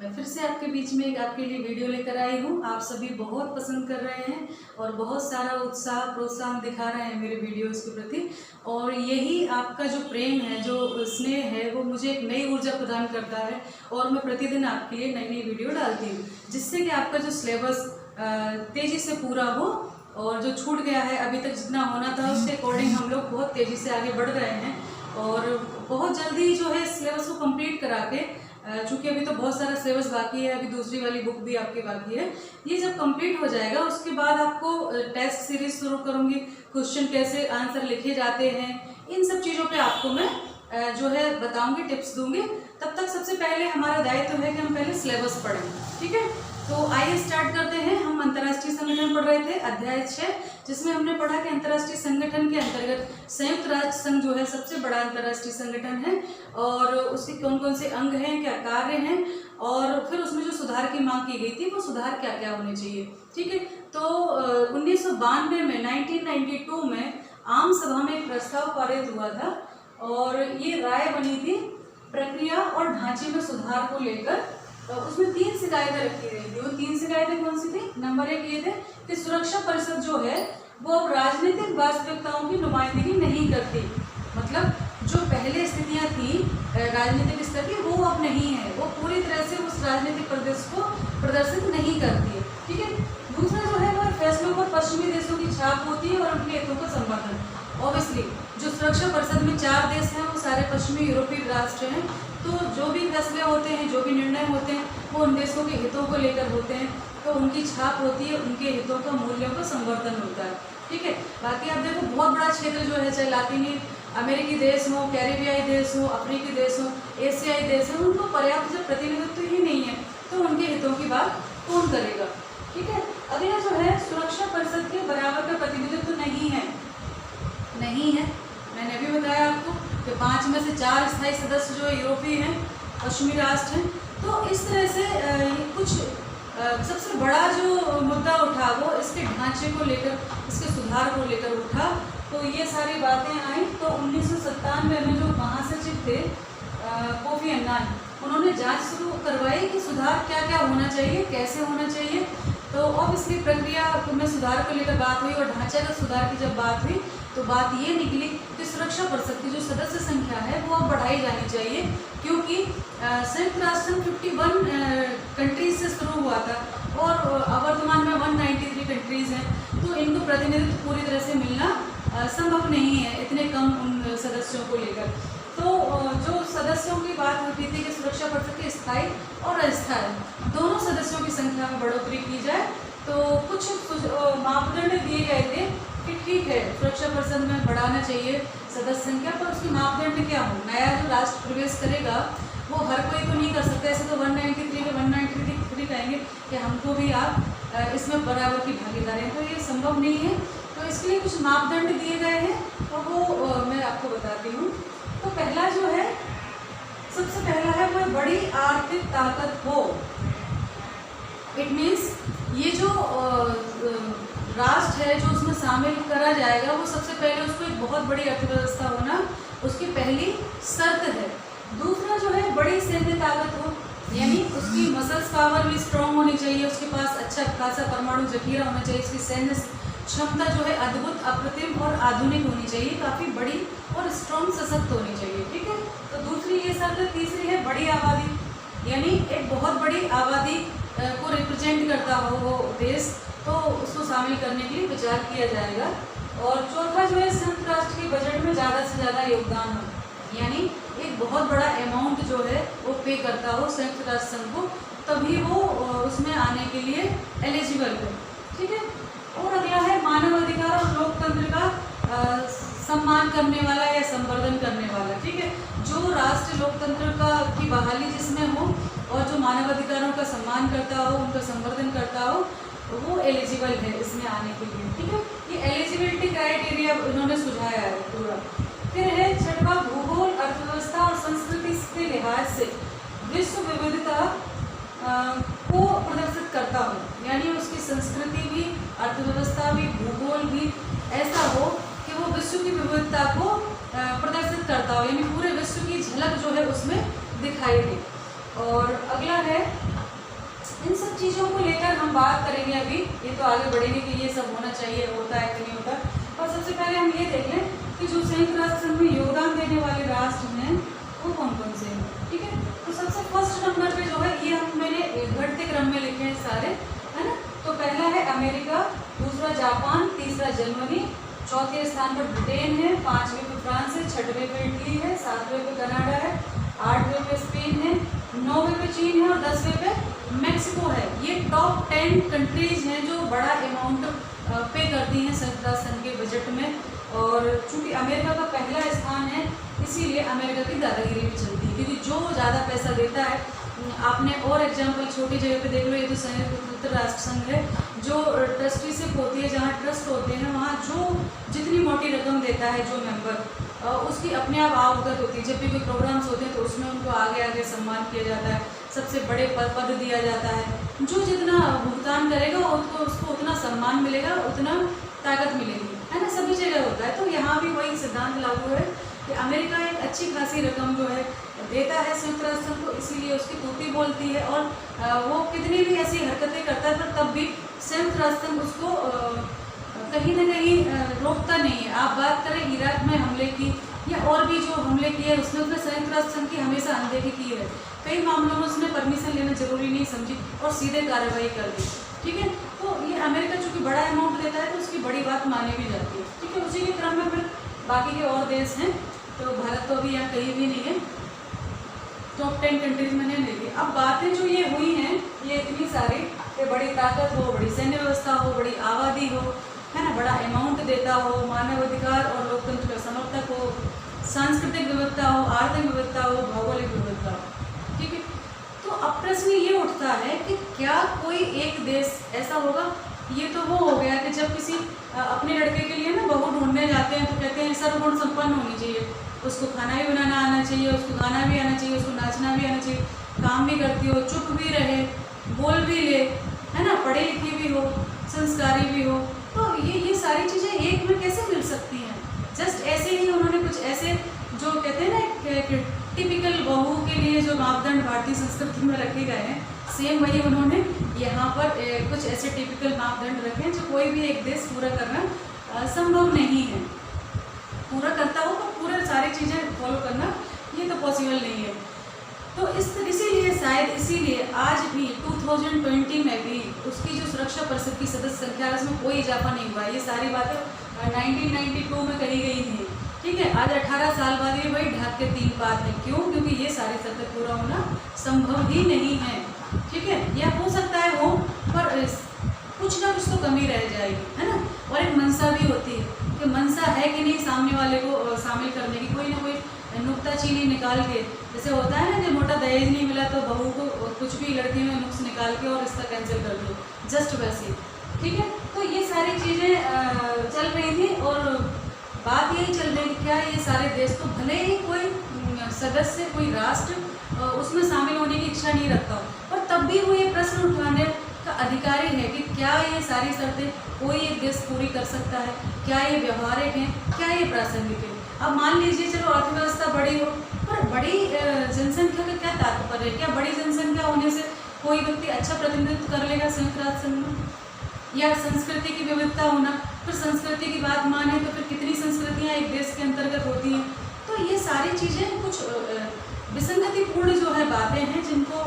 मैं फिर से आपके बीच में एक आपके लिए वीडियो लेकर आई हूँ। आप सभी बहुत पसंद कर रहे हैं और बहुत सारा उत्साह प्रोत्साहन दिखा रहे हैं मेरे वीडियोस के प्रति, और यही आपका जो प्रेम है, जो स्नेह है, वो मुझे एक नई ऊर्जा प्रदान करता है। और मैं प्रतिदिन आपके लिए नई नई वीडियो डालती हूँ, जिससे कि आपका जो सिलेबस तेज़ी से पूरा हो, और जो छूट गया है अभी तक जितना होना था उसके अकॉर्डिंग हम लोग बहुत तेज़ी से आगे बढ़ रहे हैं। और बहुत जल्दी जो है सिलेबस को कंप्लीट करा के, चूँकि अभी तो बहुत सारा सिलेबस बाकी है, अभी दूसरी वाली बुक भी आपकी बाकी है, ये जब कंप्लीट हो जाएगा उसके बाद आपको टेस्ट सीरीज शुरू करूँगी। क्वेश्चन कैसे आंसर लिखे जाते हैं, इन सब चीज़ों पे आपको मैं जो है बताऊंगी, टिप्स दूंगी। तब तक सबसे पहले हमारा दायित्व है कि हम पहले सिलेबस पढ़ें, ठीक है। तो आइए स्टार्ट करते हैं। हम अंतर्राष्ट्रीय संगठन पढ़ रहे थे, अध्याय 6, जिसमें हमने पढ़ा कि अंतर्राष्ट्रीय संगठन के अंतर्गत संयुक्त राष्ट्र संघ जो है सबसे बड़ा अंतर्राष्ट्रीय संगठन है, और उसके कौन कौन से अंग हैं, क्या कार्य हैं, और फिर उसमें जो सुधार की मांग की गई थी वो सुधार क्या क्या होने चाहिए, ठीक है। तो 1992 में 1992 में आम सभा में एक प्रस्ताव पारित हुआ था, और ये राय बनी थी प्रक्रिया और ढांचे में सुधार को लेकर। तो उसमें 3 शिकायतें रखी गई थी। वो 3 शिकायतें कौन सी थी? नंबर 1 ये थे कि सुरक्षा परिषद जो है वो अब राजनीतिक वास्तविकताओं की नुमाइंदगी नहीं करती। मतलब जो पहले स्थितियां थी राजनीतिक स्तर की, वो अब नहीं है, वो पूरी तरह से उस राजनीतिक प्रदेश को प्रदर्शित नहीं करती है, ठीक है। दूसरा जो है वो फैसलों पर पश्चिमी देशों की छाप होती है और उनके हितों का संवर्धन। ऑब्वियसली जो सुरक्षा परिषद में 4 देश हैं वो सारे पश्चिमी यूरोपीय राष्ट्र हैं, तो जो भी फैसले होते हैं, जो भी निर्णय होते हैं, वो उन देशों के हितों को लेकर होते हैं, तो उनकी छाप होती है, उनके हितों का, मूल्यों का संवर्धन होता है, ठीक है। बाकी आप देखो बहुत बड़ा क्षेत्र जो है, चाहे लातीनी अमेरिकी देश हो, कैरिबियाई देश हो, अफ्रीकी देश हो, एशियाई देश हो, उनको पर्याप्त जब प्रतिनिधित्व ही नहीं है तो उनके हितों की बात कौन करेगा, ठीक है। अगला जो है सुरक्षा परिषद के बराबर का प्रतिनिधित्व नहीं है। मैंने अभी बताया आपको कि 5 में से 4 स्थायी सदस्य जो यूरोपीय हैं, पश्चिमी राष्ट्र हैं। तो इस तरह से कुछ सबसे बड़ा जो मुद्दा उठा वो इसके ढांचे को लेकर, इसके सुधार को लेकर उठा। तो ये सारी बातें आई। तो 1997 में जो महासचिव थे कोफी अन्नान, उन्होंने जांच शुरू करवाई कि सुधार क्या क्या होना चाहिए, कैसे होना चाहिए। तो ऑब्वियसली प्रक्रिया में सुधार को लेकर बात हुई, और ढांचागत सुधार की जब बात हुई तो बात ये निकली कि सुरक्षा परिषद की जो सदस्य संख्या है वो अब बढ़ाई जानी चाहिए, क्योंकि संयुक्त राष्ट्र 51 कंट्रीज से शुरू हुआ था और वर्तमान में 193 कंट्रीज हैं। तो इनको प्रतिनिधित्व पूरी तरह से मिलना संभव नहीं है इतने कम उन सदस्यों को लेकर। तो जो सदस्यों की बात होती थी कि सुरक्षा परिषद के स्थायी और अस्थायी दोनों सदस्यों की संख्या में बढ़ोतरी की जाए। तो कुछ मापदंड दिए गए थे कि ठीक है सुरक्षा परिषद में बढ़ाना चाहिए सदस्य संख्या, पर उसके मापदंड क्या हो। नया जो राष्ट्र प्रवेश करेगा वो हर कोई तो नहीं कर सकता। ऐसे तो 193 के 193 कहेंगे कि हमको भी आप इसमें बराबर की भागीदारी है, तो ये संभव नहीं है। तो इसके लिए कुछ मापदंड दिए गए हैं और वो मैं आपको बताती हूँ। तो पहला जो है, सबसे पहला है वो बड़ी आर्थिक ताकत हो। इट मीन्स ये जो राष्ट्र है जो उसमें शामिल करा जाएगा, वो सबसे पहले उसको एक बहुत बड़ी अर्थव्यवस्था होना उसकी पहली शर्त है। दूसरा जो है बड़ी सैन्य ताकत हो, यानी उसकी मसल्स पावर भी स्ट्रांग होनी चाहिए, उसके पास अच्छा खासा परमाणु जखीरा होना चाहिए, उसकी सैन्य क्षमता जो है अद्भुत, अप्रतिम और आधुनिक होनी चाहिए, काफ़ी बड़ी और स्ट्रांग सशक्त होनी चाहिए, ठीक है। तो दूसरी ये शर्त। तीसरी है बड़ी आबादी, यानी एक बहुत बड़ी आबादी को रिप्रेजेंट करता हो वो देश, तो उसको शामिल करने के लिए विचार किया जाएगा। और चौथा जो है संयुक्त राष्ट्र के बजट में ज़्यादा से ज़्यादा योगदान हो, यानी एक बहुत बड़ा अमाउंट जो है वो पे करता हो संयुक्त राष्ट्र संघ को, तभी वो उसमें आने के लिए एलिजिबल है, ठीक है। और अगला है मानव अधिकार और लोकतंत्र का सम्मान करने वाला या संवर्धन करने वाला, ठीक है। जो राष्ट्र लोकतंत्र की बहाली जिसमें हो और जो मानव अधिकारों का सम्मान करता हो, उनका संवर्धन करता हो, वो एलिजिबल है इसमें आने के लिए, ठीक है। ये एलिजिबिलिटी क्राइटेरिया उन्होंने सुझाया है पूरा। फिर है छठवां, भूगोल, अर्थव्यवस्था और संस्कृति के लिहाज से विश्व विविधता को प्रदर्शित करता हो, यानी उसकी संस्कृति भी, अर्थव्यवस्था भी, भूगोल भी ऐसा हो कि वो विश्व की विविधता को प्रदर्शित करता हो, यानी पूरे विश्व की झलक जो है उसमें दिखाई दे। और अगला है इन सब चीज़ों को लेकर हम बात करेंगे अभी। ये तो आगे बढ़ेंगे कि ये सब होना चाहिए, होता है कि नहीं होता। और सबसे पहले हम ये देख लें कि जो संयुक्त राष्ट्र संघ में योगदान देने वाले राष्ट्र हैं वो कौन कौन से हैं। ठीक है, तो सबसे फर्स्ट नंबर पे जो है ये मैंने घटते क्रम में लिखे हैं सारे, है ना। तो पहला है अमेरिका, दूसरा जापान, तीसरा जर्मनी, चौथे स्थान पर ब्रिटेन है, 5वें पे फ्रांस है, 6वें पे इटली है, 7वें पे कनाडा है, 8वें पे स्पेन है, 9वें पे चीन है और 10वें पे मैक्सिको है। ये टॉप 10 कंट्रीज हैं जो बड़ा अमाउंट पे करती हैं संयुक्त राष्ट्र संघ के बजट में। और चूंकि अमेरिका का पहला स्थान है इसीलिए अमेरिका की दादागिरी भी चलती है, क्योंकि जो ज़्यादा पैसा देता है, आपने और एग्जाम्पल छोटी जगह पे देख लो, ये तो संयुक्त राष्ट्र संघ है, जो ट्रस्टीशिप होती है, जहाँ ट्रस्ट होते हैं वहाँ जो जितनी मोटी रकम देता है जो मेंबर, उसकी अपने आप आवगत होती है। जब भी कोई प्रोग्राम्स होते हैं तो उसमें उनको आगे आगे सम्मान किया जाता है, सबसे बड़े पद दिया जाता है। जो जितना भुगतान करेगा उसको उतना सम्मान मिलेगा, उतना ताकत मिलेगी, है ना। सभी जगह होता है। तो यहाँ भी वही सिद्धांत लागू है कि अमेरिका एक अच्छी खासी रकम जो है देता है संयुक्त राष्ट्र संघ को, इसीलिए उसकी तूती बोलती है। और वो कितनी भी ऐसी हरकतें करता है पर तब भी संयुक्त राष्ट्र संघ उसको कहीं ना कहीं रोकता नहीं है। आप बात करें इराक में हमले की या और भी जो हमले किए उसमें उसने संयुक्त राष्ट्र संघ की हमेशा अनदेखी की है। कई मामलों में उसने परमिशन लेना जरूरी नहीं समझी और सीधे कार्रवाई कर दी। ठीक है, तो ये अमेरिका चूँकि बड़ा अमाउंट देता है तो उसकी बड़ी बात मानी भी जाती है। ठीक है, उसी के क्रम में फिर बाकी के और देश हैं, तो भारत तो अभी यहाँ कहीं भी नहीं है, टॉप 10 कंट्रीज में नहीं लेगी। अब बातें जो ये हुई हैं ये इतनी सारी कि बड़ी ताकत हो, बड़ी सैन्य व्यवस्था हो, बड़ी आबादी हो, है ना, बड़ा अमाउंट देता हो, मानव अधिकार और लोकतंत्र का समर्थक हो, सांस्कृतिक विविधता हो, आर्थिक विविधता हो, भौगोलिक विविधता हो। ठीक है, तो अब प्रश्न ये उठता है कि क्या कोई एक देश ऐसा होगा। ये तो वो हो गया कि जब किसी अपने लड़के के लिए ना बहू ढूंढने जाते हैं तो कहते हैं सर्वगुण संपन्न होनी चाहिए, उसको खाना भी बनाना आना चाहिए, उसको गाना भी आना चाहिए, उसको नाचना भी आना चाहिए, काम भी करती हो, चुप भी रहे, बोल भी ले, है ना, पढ़ी लिखी भी हो, संस्कारी भी हो। तो ये सारी चीज़ें एक में कैसे मिल सकती हैं। जस्ट ऐसे ही उन्होंने कुछ ऐसे जो कहते हैं ना टिपिकल बहू के लिए जो मापदंड भारतीय संस्कृति में रखे गए हैं, सेम वही उन्होंने यहाँ पर कुछ ऐसे टिपिकल मापदंड रखे हैं जो कोई भी एक देश पूरा करना संभव नहीं है। पूरा करता हो तो पूरा सारी चीज़ें फॉलो करना ये तो पॉसिबल नहीं है। तो इसीलिए शायद इसीलिए आज भी 2020 में भी उसकी जो सुरक्षा परिषद की सदस्य संख्या है उसमें कोई इजाफा नहीं हुआ। ये सारी बातें 1992 में कही गई थी। ठीक है, आज 18 साल बाद ये वही ढाक के 3 बात है। क्यों? क्योंकि ये सारी शर्तें पूरा होना संभव ही नहीं है। ठीक है, यह हो सकता है हो, पर कुछ ना कुछ तो कमी रह जाएगी, है ना। और एक मंशा भी होती है कि मंशा है कि नहीं सामने वाले को शामिल करने की, कोई ना कोई नुक्ताचीनी निकाल के, जैसे होता है ना कि मोटा दहेज नहीं मिला तो बहू को कुछ भी लड़की में नुक्स निकाल के और रिश्ता कैंसिल कर दो, जस्ट वैसे। ठीक है, तो ये सारी चीज़ें चल रही थी और बात यही चल रही थी क्या ये सारे देश तो भले ही कोई सदस्य कोई राष्ट्र उसमें शामिल होने की इच्छा नहीं रखता हो, पर तब भी वो ये प्रश्न उठाने का अधिकारी है कि क्या ये सारी शर्तें कोई एक देश पूरी कर सकता है, क्या ये व्यवहारिक हैं, क्या ये प्रासंगिक है। अब मान लीजिए चलो अर्थव्यवस्था बड़ी हो, पर बड़ी जनसंख्या का क्या तात्पर्य है। क्या बड़ी जनसंख्या होने से कोई व्यक्ति अच्छा प्रतिनिधित्व कर लेगा संयुक्त राष्ट्र संघ में, या संस्कृति की विविधता होना। फिर संस्कृति की बात माने तो फिर कितनी संस्कृतियाँ एक देश के अंतर्गत होती हैं। तो ये सारी चीज़ें कुछ विसंगतिपूर्ण जो है बातें हैं जिनको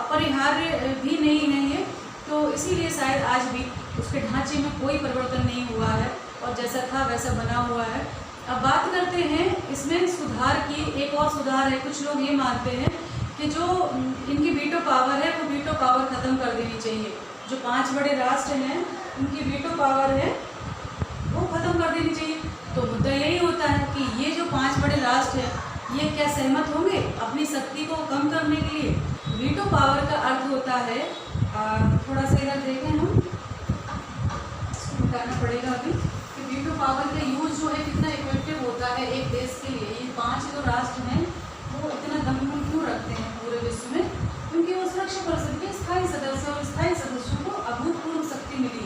अपरिहार्य भी नहीं है ये। तो इसीलिए शायद आज भी उसके ढांचे में कोई परिवर्तन नहीं हुआ है और जैसा था वैसा बना हुआ है। अब बात करते हैं इसमें सुधार की। एक और सुधार है, कुछ लोग ये मानते हैं कि जो इनकी वीटो पावर है वो वीटो पावर ख़त्म कर देनी चाहिए। जो 5 बड़े राष्ट्र हैं उनकी वीटो पावर है वो ख़त्म कर देनी चाहिए। तो मुद्दा यही होता है कि ये जो 5 बड़े राष्ट्र हैं ये क्या सहमत होंगे अपनी शक्ति को कम करने के लिए। वीटो पावर का अर्थ होता है थोड़ा सा इधर देखें हम, इसको मिटाना पड़ेगा अभी, कि वीटो पावर का यूज जो है कितना इफेक्टिव होता है एक देश के लिए। ये 5 जो राष्ट्र हैं वो इतना दमन क्यों रखते हैं पूरे विश्व में, क्योंकि वो सुरक्षा परिषद के स्थायी सदस्य और स्थायी सदस्यों को अभूतपूर्व शक्ति मिली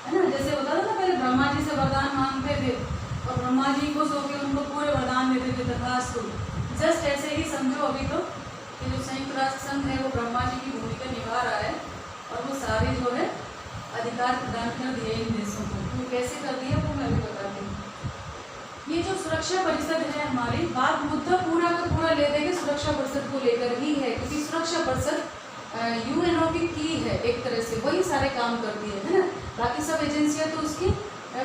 है ना। जैसे होता था ना पहले ब्रह्मा जी से वरदान मांगते थे और ब्रह्मा जी को सो के उनको पूरे वरदान देते थे तथास्तु। जस्ट ऐसे ही समझो अभी तो कि जो संयुक्त राष्ट्र संघ है वो ब्रह्मा जी की भूमिका निभा रहा है और वो सारे जो है अधिकार प्रदान कर दिए इन देशों को। तो कैसे कर दिया वो मैं भी बताती हूँ। ये जो सुरक्षा परिषद है हमारी, बात मुद्दा पूरा का पूरा ले देंगे सुरक्षा परिषद को लेकर ही है, क्योंकि सुरक्षा परिषद यूएनओ की है एक तरह से, वही सारे काम करती है ना। बाकी सब एजेंसियां तो उसकी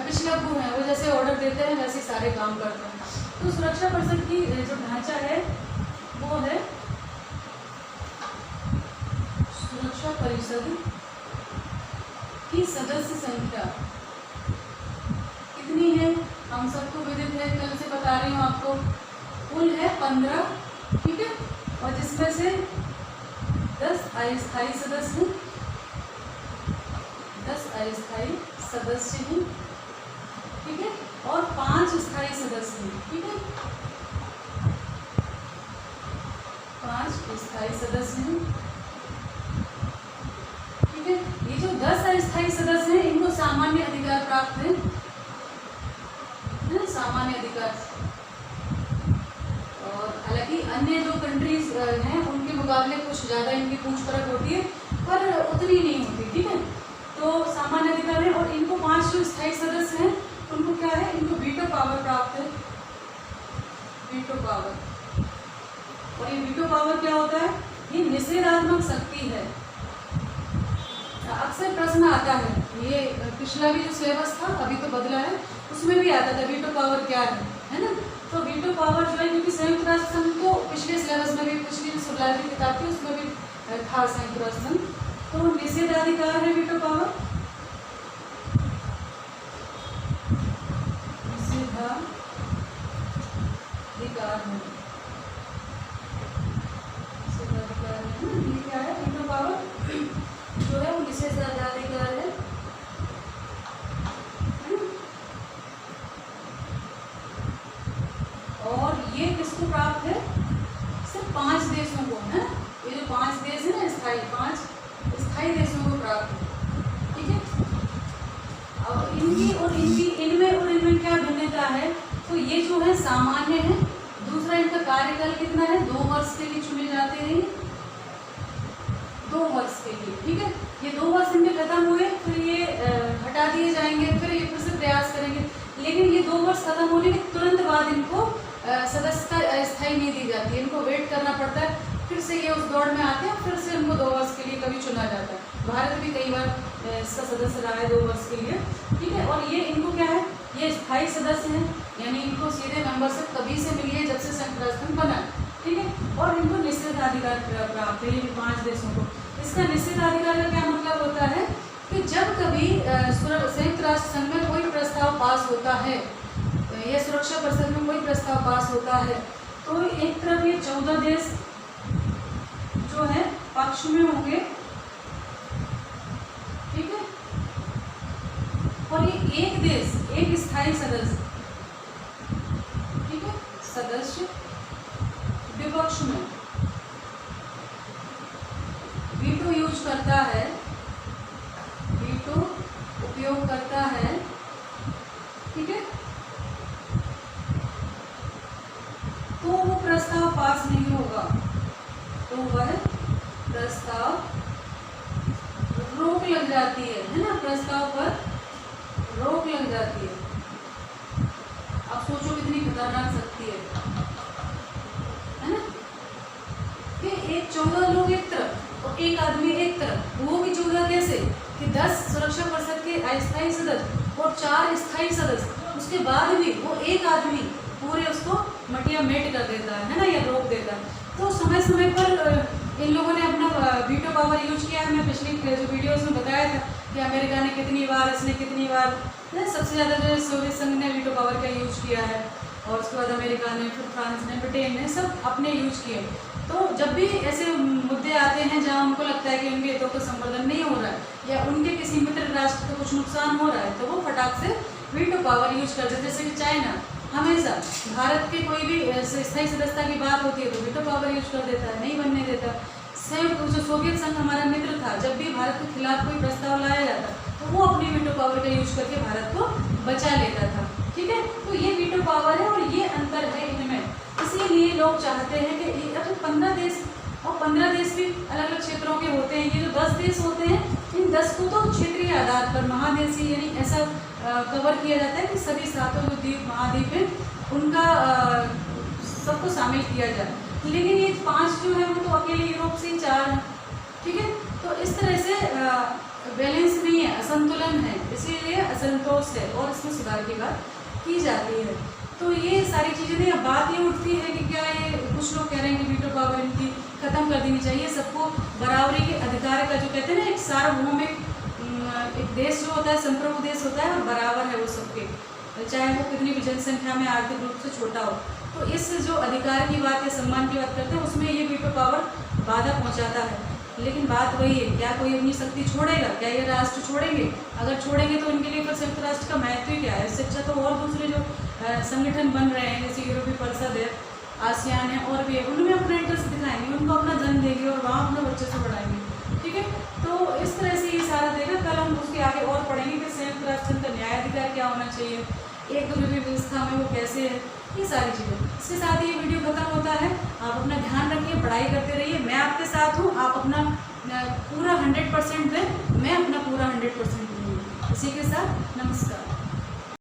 पिछलग्गू हैं, वो जैसे ऑर्डर देते हैं वैसे सारे काम करते हैं। तो सुरक्षा परिषद की जो ढांचा है वो है सुरक्षा परिषद की सदस्य संख्या कितनी है हम सबको विदित है, कल से बता रही हूँ आपको। कुल है 15, ठीक है, और जिसमें से 10 अस्थायी सदस्य, 10 अस्थायी सदस्य हैं, ठीक है, और 5 स्थायी सदस्य हैं, ठीक है, 5 स्थायी सदस्य हैं, ठीक है। ये जो 10 अस्थायी सदस्य हैं इनको सामान्य अधिकार प्राप्त है, सामान्य अधिकार। और हालांकि अन्य जो कंट्रीज हैं उनके मुकाबले कुछ ज़्यादा इनकी पूछ परख होती है, पर उतनी नहीं होती, ठीक है। तो सामान्य अधिकार है, और इनको 5 जो स्थायी सदस्य हैं उनको क्या है, इनको वीटो पावर प्राप्त है, वीटो पावर। और ये वीटो पावर क्या होता है, ये निषेधात्मक शक्ति है। अक्सर प्रश्न आता है, ये पिछला भी जो सिलेबस था अभी तो बदला है, उसमें भी आता था वीटो पावर क्या है ना। तो वीटो पावर जो है, क्योंकि संयुक्त राष्ट्र संघ को पिछले सिलेबस में भी, पिछली लाइब्रेरी किताब थी उसमें भी था संयुक्त राष्ट्र संघ, तो निषेधाधिकार है वीटो पावर, निषेधाधिकार है, निषेधाधिकार है, ये क्या है, वीटो पावर जो है वो निषेधाधिकार है। और ये किसको प्राप्त है, सिर्फ 5 देशों को है। ये जो 5 देश है ना स्थायी, 5 स्थायी देशों को प्राप्त है, ठीक है। अब इनमें क्या भिन्नता है, तो ये जो है सामान्य है। दूसरा, इनका कार्यकाल कितना है, 2 वर्ष के लिए चुने जाते हैं, 2 वर्ष के लिए, ठीक है। ये 2 वर्ष इनके खत्म हुए फिर ये हटा दिए जाएंगे, फिर ये फिर से प्रयास करेंगे। लेकिन ये 2 वर्ष खत्म होने के तुरंत बाद इनको सदस्यता स्थायी नहीं दी जाती है, इनको वेट करना पड़ता है, फिर से ये उस दौड़ में आते हैं, फिर से इनको 2 वर्ष के लिए कभी चुना जाता है। भारत भी कई बार इसका सदस्य रहा है 2 वर्ष के लिए, ठीक है। और ये इनको क्या है, ये स्थायी सदस्य हैं, यानी इनको सीधे मेंबरशिप तभी से मिली है जब से संयुक्त राष्ट्र संघ बना, ठीक है। और इनको निषेधाधिकार प्राप्त है, ये 5 देशों को। इसका निषेधाधिकार का क्या मतलब होता है कि जब कभी संयुक्त राष्ट्र संघ में कोई प्रस्ताव पास होता है, या सुरक्षा परिषद में कोई प्रस्ताव पास होता है, तो एक तरफ ये 14 देश जो है पक्ष में होंगे, ठीक है, और ये एक देश, एक स्थायी सदस्य, ठीक है, सदस्य विपक्ष में वीटो यूज करता है, वीटो उपयोग करता है, ठीक है। तो वो प्रस्ताव पास नहीं होगा, तो वह प्रस्ताव रोक लग जाती है ना, प्रस्ताव पर रोक लग जाती है। आप सोचो कितनी खतरनाक शक्ति है ना, कि एक 14 लोग एक तरफ और एक आदमी एक तरफ, वो भी 14 कैसे कि 10 सुरक्षा परिषद के अस्थायी सदस्य और 4 स्थायी सदस्य, उसके बाद भी वो एक आदमी पूरे उसको मटिया मेट कर देता है ना, या रोक देता है। तो समय समय पर इन लोगों ने अपना वीटो पावर यूज किया है। मैं पिछली जो वीडियोस में बताया था कि अमेरिका ने कितनी बार, इसने कितनी बार, सबसे ज़्यादा जो सोवियत संघ ने वीटो पावर का यूज किया है, और उसके बाद अमेरिका ने, फिर फ्रांस ने, ब्रिटेन ने, सब अपने यूज किए। तो जब भी ऐसे मुद्दे आते हैं जहाँ उनको लगता है कि उनके हितों का संवर्धन नहीं हो रहा है, या उनके किसी मित्र राष्ट्र को कुछ नुकसान हो रहा है, तो वो फटाक से वीटो पावर यूज करते हैं। जैसे कि चाइना हमेशा भारत के कोई भी स्थायी सदस्यता की बात होती है तो वीटो पावर यूज कर देता है, नहीं बनने देता। जो सोवियत संघ हमारा मित्र था, जब भी भारत के खिलाफ कोई प्रस्ताव लाया जाता तो वो अपनी वीटो पावर का यूज करके भारत को बचा लेता था, ठीक है। तो ये वीटो पावर है और ये अंतर है इनमें। इसीलिए लोग चाहते हैं कि अब 15 देश और 15 देश भी अलग अलग क्षेत्रों के होते हैं। ये जो 10 देश होते हैं, इन 10 को तो क्षेत्रीय आधार पर महादेशी यानी ऐसा कवर किया जाता है कि सभी सातों जो द्वीप महाद्वीप हैं उनका सबको शामिल किया जाए। लेकिन ये 5 जो है वो तो अकेले यूरोप से ही 4 हैं, ठीक है। तो इस तरह से बैलेंस नहीं है, असंतुलन है, इसीलिए असंतोष है और इसमें सुधार की बात की जाती है। तो ये सारी चीज़ें नहीं, अब बात ये उठती है कि क्या ये कुछ लोग कह रहे हैं कि वीटो पावर इनकी ख़त्म कर देनी चाहिए, सबको बराबरी के अधिकार का जो कहते हैं ना एक सार्वभौमिक एक देश जो होता है संप्रभु देश होता है और बराबर है वो सबके, चाहे वो कितनी भी जनसंख्या में आर्थिक रूप से छोटा हो। तो इस जो अधिकार की बात या सम्मान की बात करते हैं उसमें ये वीटो पावर बाधा पहुंचाता है। लेकिन बात वही है, क्या कोई अपनी शक्ति छोड़ेगा? क्या ये राष्ट्र छोड़ेंगे? अगर छोड़ेंगे तो इनके लिए फिर संयुक्त राष्ट्र का महत्व ही क्या है? इससे अच्छा तो और दूसरे जो संगठन बन रहे हैं जैसे यूरोपीय परिषद है, आसियान है और भी है, उनमें अपना इंटरेस्ट दिखाएंगे, उनको अपना धन देंगे और वहाँ अपना बच्चे से बढ़ाएंगे, ठीक है। तो इस तरह से ये सारा देगा। कल हम उसके आगे और पढ़ेंगे कि संयुक्त राष्ट्र का न्यायाधिकार क्या होना चाहिए, एक द्रव्य व्यवस्था में वो कैसे है, ये सारी चीज़ें। इसके साथ ही ये वीडियो खत्म होता है। आप अपना ध्यान रखिए, पढ़ाई करते रहिए, मैं आपके साथ हूँ। आप अपना पूरा 100% दें, मैं अपना पूरा 100% दूँगी। इसी के साथ नमस्कार।